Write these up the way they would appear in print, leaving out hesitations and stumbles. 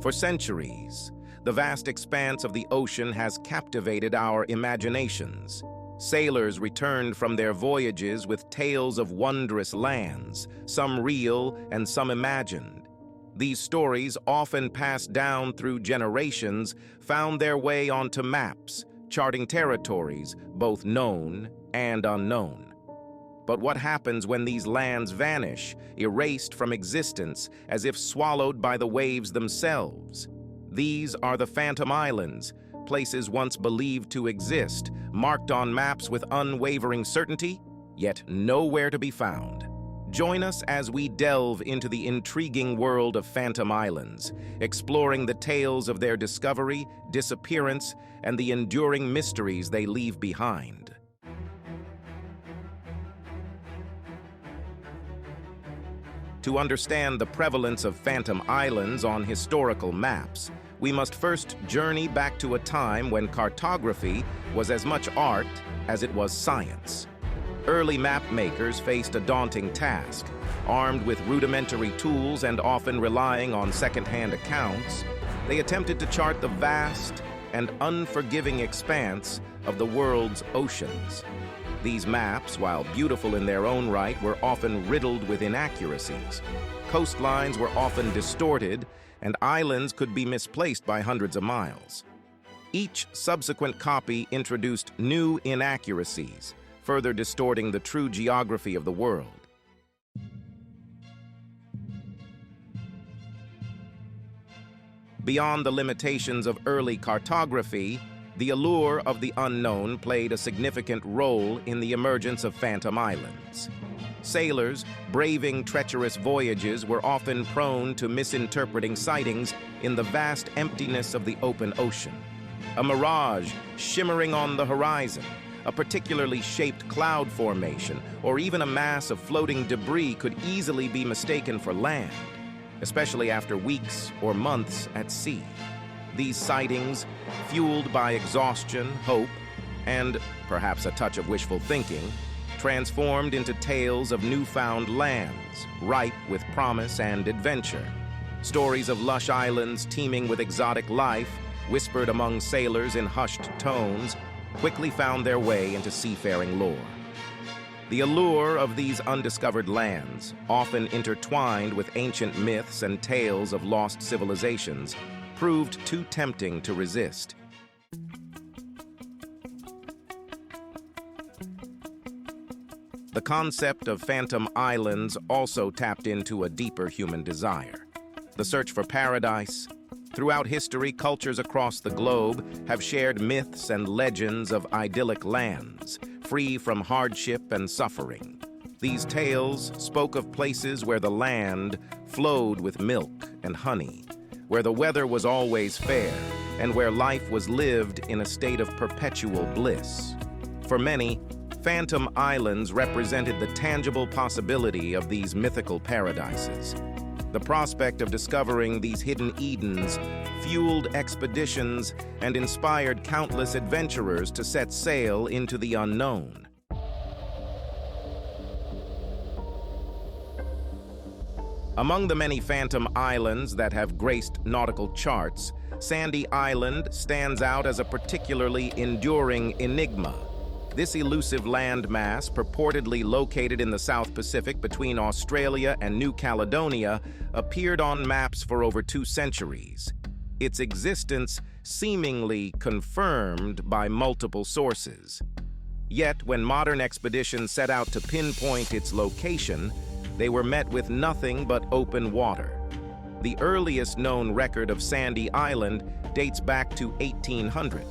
For centuries, the vast expanse of the ocean has captivated our imaginations. Sailors returned from their voyages with tales of wondrous lands, some real and some imagined. These stories, often passed down through generations, found their way onto maps, charting territories, both known and unknown. But what happens when these lands vanish, erased from existence, as if swallowed by the waves themselves? These are the Phantom Islands, places once believed to exist, marked on maps with unwavering certainty, yet nowhere to be found. Join us as we delve into the intriguing world of Phantom Islands, exploring the tales of their discovery, disappearance, and the enduring mysteries they leave behind. To understand the prevalence of Phantom Islands on historical maps, we must first journey back to a time when cartography was as much art as it was science. Early map makers faced a daunting task. Armed with rudimentary tools and often relying on second-hand accounts, they attempted to chart the vast and unforgiving expanse of the world's oceans. These maps, while beautiful in their own right, were often riddled with inaccuracies. Coastlines were often distorted, and islands could be misplaced by hundreds of miles. Each subsequent copy introduced new inaccuracies, further distorting the true geography of the world. Beyond the limitations of early cartography, the allure of the unknown played a significant role in the emergence of Phantom Islands. Sailors, braving treacherous voyages, were often prone to misinterpreting sightings in the vast emptiness of the open ocean. A mirage shimmering on the horizon, a particularly shaped cloud formation, or even a mass of floating debris could easily be mistaken for land, especially after weeks or months at sea. These sightings, fueled by exhaustion, hope, and perhaps a touch of wishful thinking, transformed into tales of newfound lands, ripe with promise and adventure. Stories of lush islands teeming with exotic life, whispered among sailors in hushed tones, quickly found their way into seafaring lore. The allure of these undiscovered lands, often intertwined with ancient myths and tales of lost civilizations, proved too tempting to resist. The concept of Phantom Islands also tapped into a deeper human desire: the search for paradise. Throughout history, cultures across the globe have shared myths and legends of idyllic lands, free from hardship and suffering. These tales spoke of places where the land flowed with milk and honey, where the weather was always fair, and where life was lived in a state of perpetual bliss. For many, Phantom Islands represented the tangible possibility of these mythical paradises. The prospect of discovering these hidden Edens fueled expeditions and inspired countless adventurers to set sail into the unknown. Among the many Phantom Islands that have graced nautical charts, Sandy Island stands out as a particularly enduring enigma. This elusive landmass, purportedly located in the South Pacific between Australia and New Caledonia, appeared on maps for over 2 centuries. Its existence seemingly confirmed by multiple sources. Yet, when modern expeditions set out to pinpoint its location, they were met with nothing but open water. The earliest known record of Sandy Island dates back to 1800,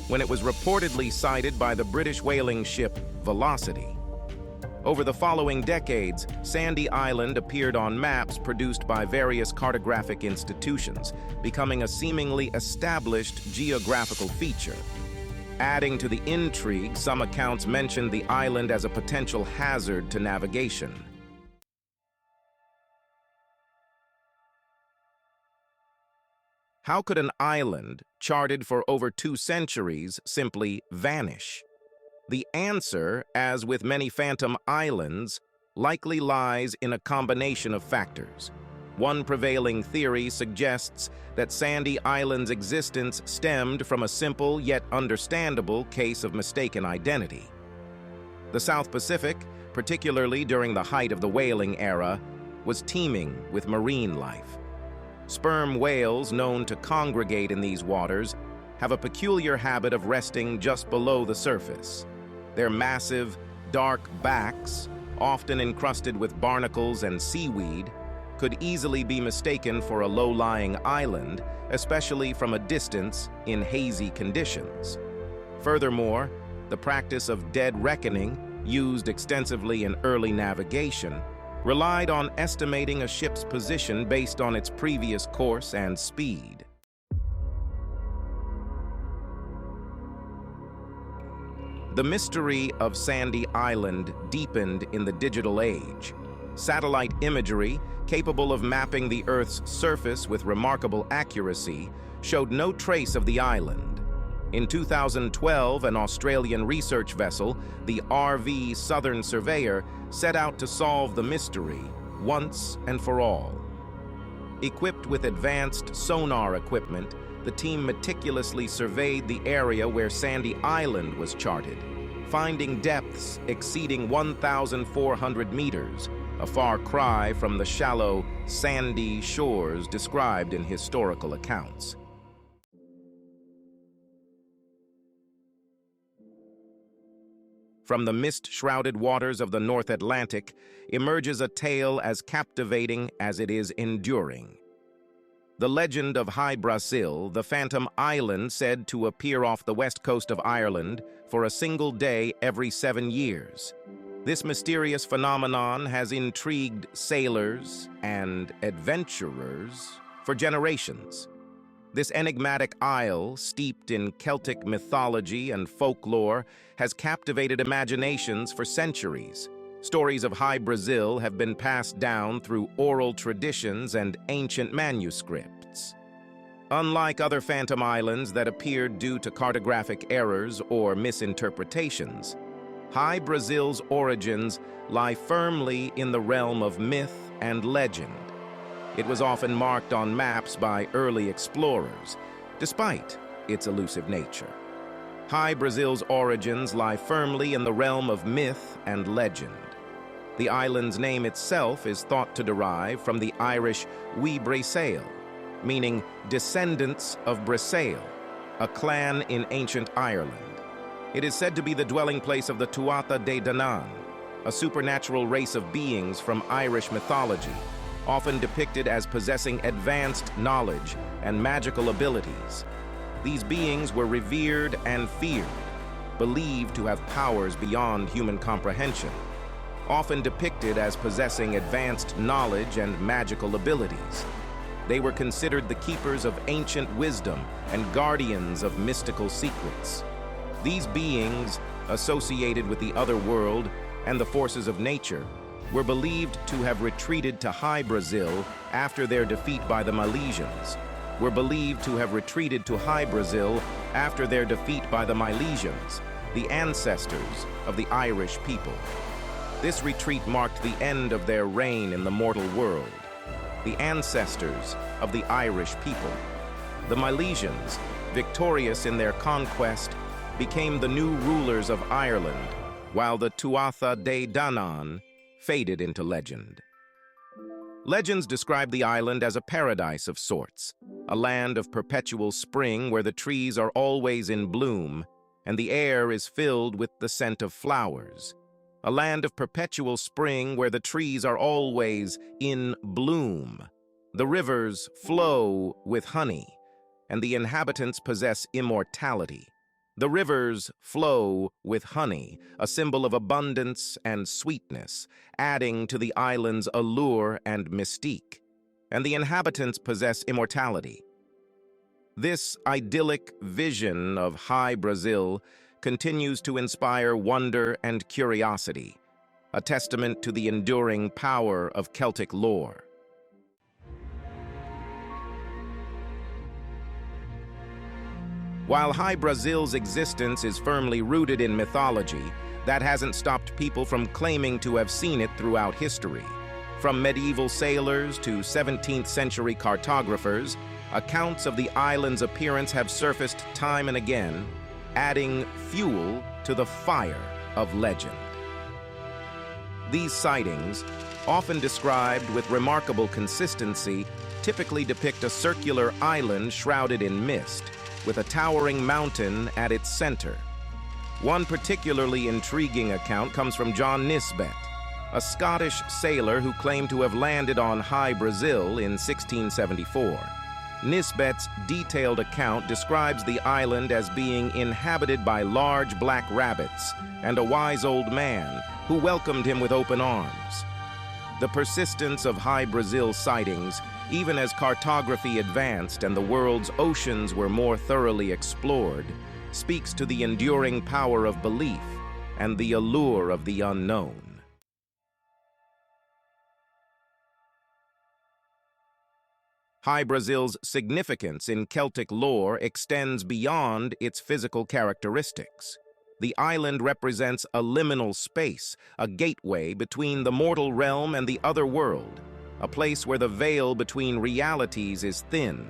when it was reportedly sighted by the British whaling ship Velocity. Over the following decades, Sandy Island appeared on maps produced by various cartographic institutions, becoming a seemingly established geographical feature. Adding to the intrigue, some accounts mentioned the island as a potential hazard to navigation. How could an island, charted for over 2 centuries, simply vanish? The answer, as with many Phantom Islands, likely lies in a combination of factors. One prevailing theory suggests that Sandy Island's existence stemmed from a simple yet understandable case of mistaken identity. The South Pacific, particularly during the height of the whaling era, was teeming with marine life. Sperm whales, known to congregate in these waters, have a peculiar habit of resting just below the surface. Their massive, dark backs, often encrusted with barnacles and seaweed, could easily be mistaken for a low-lying island, especially from a distance in hazy conditions. Furthermore, the practice of dead reckoning, used extensively in early navigation, relied on estimating a ship's position based on its previous course and speed. The mystery of Sandy Island deepened in the digital age. Satellite imagery, capable of mapping the Earth's surface with remarkable accuracy, showed no trace of the island. In 2012, an Australian research vessel, the RV Southern Surveyor, set out to solve the mystery once and for all. Equipped with advanced sonar equipment, the team meticulously surveyed the area where Sandy Island was charted, finding depths exceeding 1,400 meters, a far cry from the shallow, sandy shores described in historical accounts. From the mist-shrouded waters of the North Atlantic emerges a tale as captivating as it is enduring. The legend of High Brasil, the phantom island said to appear off the west coast of Ireland for a single day every 7 years. This mysterious phenomenon has intrigued sailors and adventurers for generations. This enigmatic isle, steeped in Celtic mythology and folklore, has captivated imaginations for centuries. Stories of High Brasil have been passed down through oral traditions and ancient manuscripts. Unlike other phantom islands that appeared due to cartographic errors or misinterpretations, High Brasil's origins lie firmly in the realm of myth and legend. It was often marked on maps by early explorers, despite its elusive nature. High Brasil's origins lie firmly in the realm of myth and legend. The island's name itself is thought to derive from the Irish Wee Brasail, meaning descendants of Brasail, a clan in ancient Ireland. It is said to be the dwelling place of the Tuatha De Danann, a supernatural race of beings from Irish mythology, often depicted as possessing advanced knowledge and magical abilities. These beings were revered and feared, believed to have powers beyond human comprehension, often depicted as possessing advanced knowledge and magical abilities. They were considered the keepers of ancient wisdom and guardians of mystical secrets. These beings, associated with the other world and the forces of nature, were believed to have retreated to High Brasil after their defeat by the Milesians, the ancestors of the Irish people. This retreat marked the end of their reign in the mortal world. The ancestors of the Irish people. The Milesians, victorious in their conquest, became the new rulers of Ireland, while the Tuatha De Danann faded into legend. Legends describe the island as a paradise of sorts, a land of perpetual spring where the trees are always in bloom and the air is filled with the scent of flowers. A land of perpetual spring where the trees are always in bloom. The rivers flow with honey, and the inhabitants possess immortality. The rivers flow with honey, a symbol of abundance and sweetness, adding to the island's allure and mystique. And the inhabitants possess immortality. This idyllic vision of High Brasil continues to inspire wonder and curiosity, a testament to the enduring power of Celtic lore. While High Brasil's existence is firmly rooted in mythology, that hasn't stopped people from claiming to have seen it throughout history. From medieval sailors to 17th century cartographers, accounts of the island's appearance have surfaced time and again, adding fuel to the fire of legend. These sightings, often described with remarkable consistency, typically depict a circular island shrouded in mist, with a towering mountain at its center. One particularly intriguing account comes from John Nisbet, a Scottish sailor who claimed to have landed on High Brazil in 1674. Nisbet's detailed account describes the island as being inhabited by large black rabbits and a wise old man who welcomed him with open arms. The persistence of High Brazil sightings, even as cartography advanced and the world's oceans were more thoroughly explored, speaks to the enduring power of belief and the allure of the unknown. High Brazil's significance in Celtic lore extends beyond its physical characteristics. The island represents a liminal space, a gateway between the mortal realm and the other world, a place where the veil between realities is thin.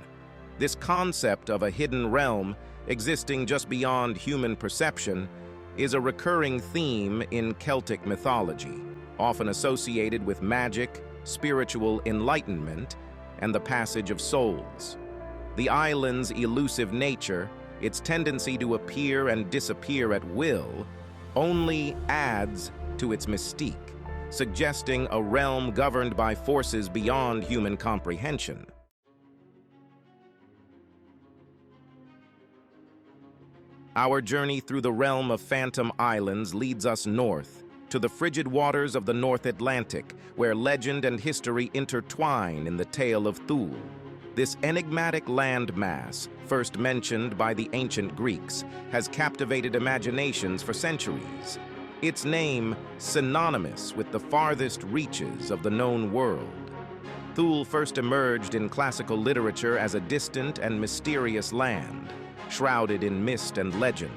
This concept of a hidden realm existing just beyond human perception is a recurring theme in Celtic mythology, often associated with magic, spiritual enlightenment, and the passage of souls. The island's elusive nature, its tendency to appear and disappear at will, only adds to its mystique, suggesting a realm governed by forces beyond human comprehension. Our journey through the realm of Phantom Islands leads us north, to the frigid waters of the North Atlantic, where legend and history intertwine in the tale of Thule. This enigmatic landmass, first mentioned by the ancient Greeks, has captivated imaginations for centuries. Its name synonymous with the farthest reaches of the known world. Thule first emerged in classical literature as a distant and mysterious land, shrouded in mist and legend.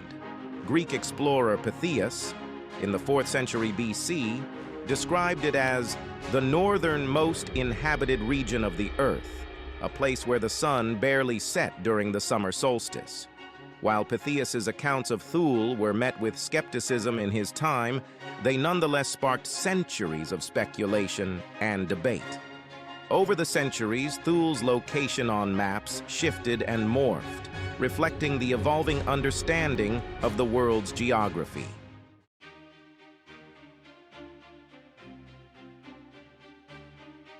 Greek explorer Pytheas, in the 4th century BC, described it as the northernmost inhabited region of the earth, a place where the sun barely set during the summer solstice. While Pytheas's accounts of Thule were met with skepticism in his time, they nonetheless sparked centuries of speculation and debate. Over the centuries, Thule's location on maps shifted and morphed, reflecting the evolving understanding of the world's geography.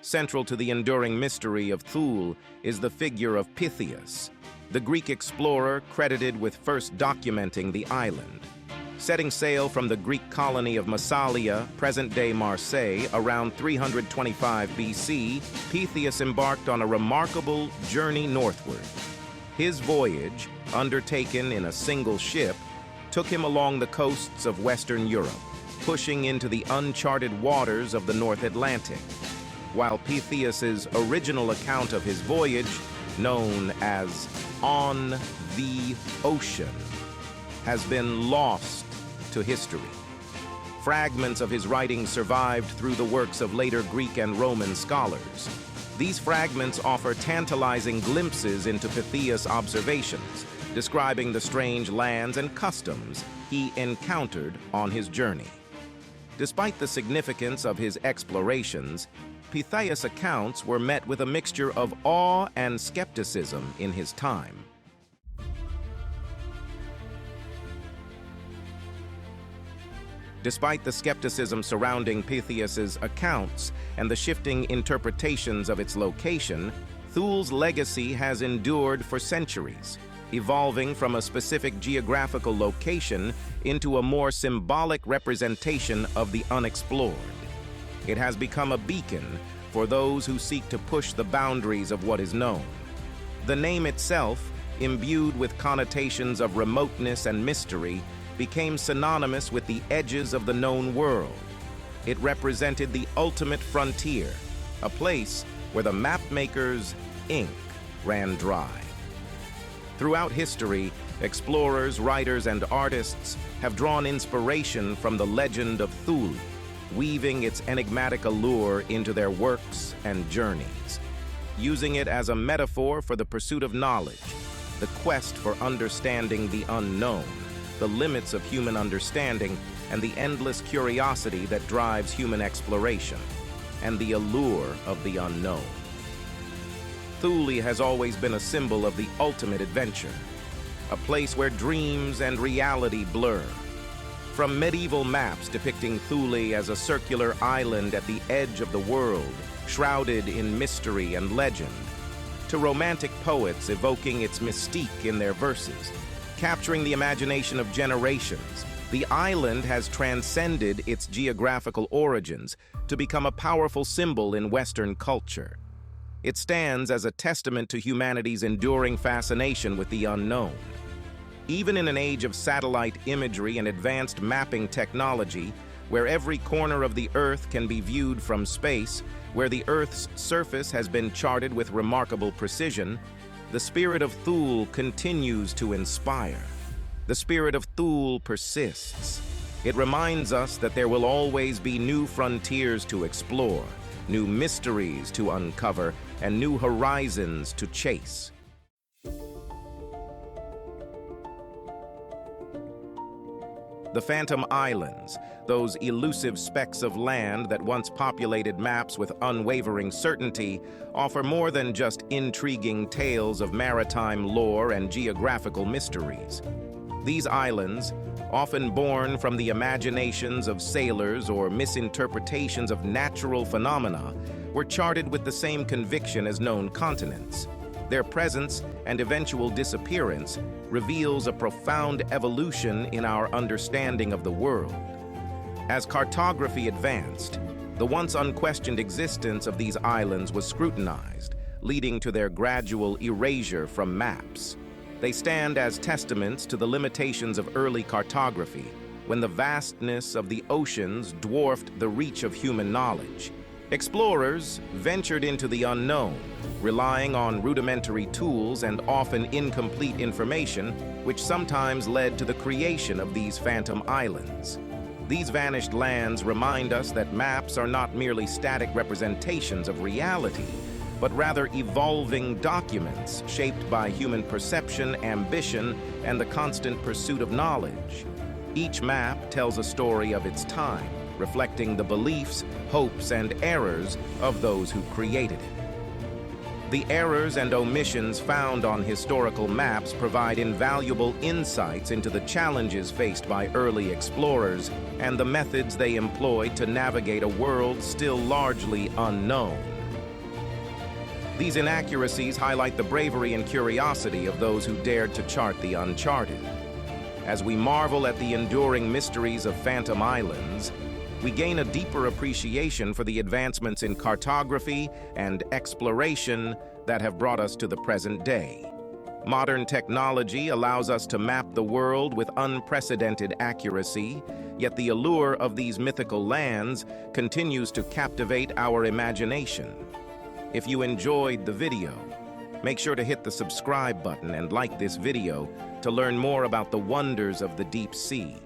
Central to the enduring mystery of Thule is the figure of Pytheas, the Greek explorer credited with first documenting the island. Setting sail from the Greek colony of Massalia, present-day Marseille, around 325 BC, Pytheas embarked on a remarkable journey northward. His voyage, undertaken in a single ship, took him along the coasts of Western Europe, pushing into the uncharted waters of the North Atlantic. While Pytheas's original account of his voyage, known as On the Ocean, has been lost to history. Fragments of his writings survived through the works of later Greek and Roman scholars. These fragments offer tantalizing glimpses into Pytheas' observations, describing the strange lands and customs he encountered on his journey. Despite the significance of his explorations, Pytheas' accounts were met with a mixture of awe and skepticism in his time. Despite the skepticism surrounding Pytheas' accounts and the shifting interpretations of its location, Thule's legacy has endured for centuries, evolving from a specific geographical location into a more symbolic representation of the unexplored. It has become a beacon for those who seek to push the boundaries of what is known. The name itself, imbued with connotations of remoteness and mystery, became synonymous with the edges of the known world. It represented the ultimate frontier, a place where the mapmaker's ink ran dry. Throughout history, explorers, writers, and artists have drawn inspiration from the legend of Thule. weaving its enigmatic allure into their works and journeys, using it as a metaphor for the pursuit of knowledge, the quest for understanding the unknown, the limits of human understanding, and the endless curiosity that drives human exploration, and the allure of the unknown. Thule has always been a symbol of the ultimate adventure, a place where dreams and reality blur. From medieval maps depicting Thule as a circular island at the edge of the world, shrouded in mystery and legend, to romantic poets evoking its mystique in their verses, capturing the imagination of generations, the island has transcended its geographical origins to become a powerful symbol in Western culture. It stands as a testament to humanity's enduring fascination with the unknown. Even in an age of satellite imagery and advanced mapping technology, where every corner of the Earth can be viewed from space, where the Earth's surface has been charted with remarkable precision, the spirit of Thule continues to inspire. The spirit of Thule persists. It reminds us that there will always be new frontiers to explore, new mysteries to uncover, and new horizons to chase. The Phantom Islands, those elusive specks of land that once populated maps with unwavering certainty, offer more than just intriguing tales of maritime lore and geographical mysteries. These islands, often born from the imaginations of sailors or misinterpretations of natural phenomena, were charted with the same conviction as known continents. Their presence and eventual disappearance reveals a profound evolution in our understanding of the world. As cartography advanced, the once unquestioned existence of these islands was scrutinized, leading to their gradual erasure from maps. They stand as testaments to the limitations of early cartography, when the vastness of the oceans dwarfed the reach of human knowledge. Explorers ventured into the unknown, relying on rudimentary tools and often incomplete information, which sometimes led to the creation of these phantom islands. These vanished lands remind us that maps are not merely static representations of reality, but rather evolving documents shaped by human perception, ambition, and the constant pursuit of knowledge. Each map tells a story of its time, reflecting the beliefs, hopes, and errors of those who created it. The errors and omissions found on historical maps provide invaluable insights into the challenges faced by early explorers and the methods they employed to navigate a world still largely unknown. These inaccuracies highlight the bravery and curiosity of those who dared to chart the uncharted. As we marvel at the enduring mysteries of Phantom Islands, we gain a deeper appreciation for the advancements in cartography and exploration that have brought us to the present day. Modern technology allows us to map the world with unprecedented accuracy, yet the allure of these mythical lands continues to captivate our imagination. If you enjoyed the video, make sure to hit the subscribe button and like this video to learn more about the wonders of the deep sea.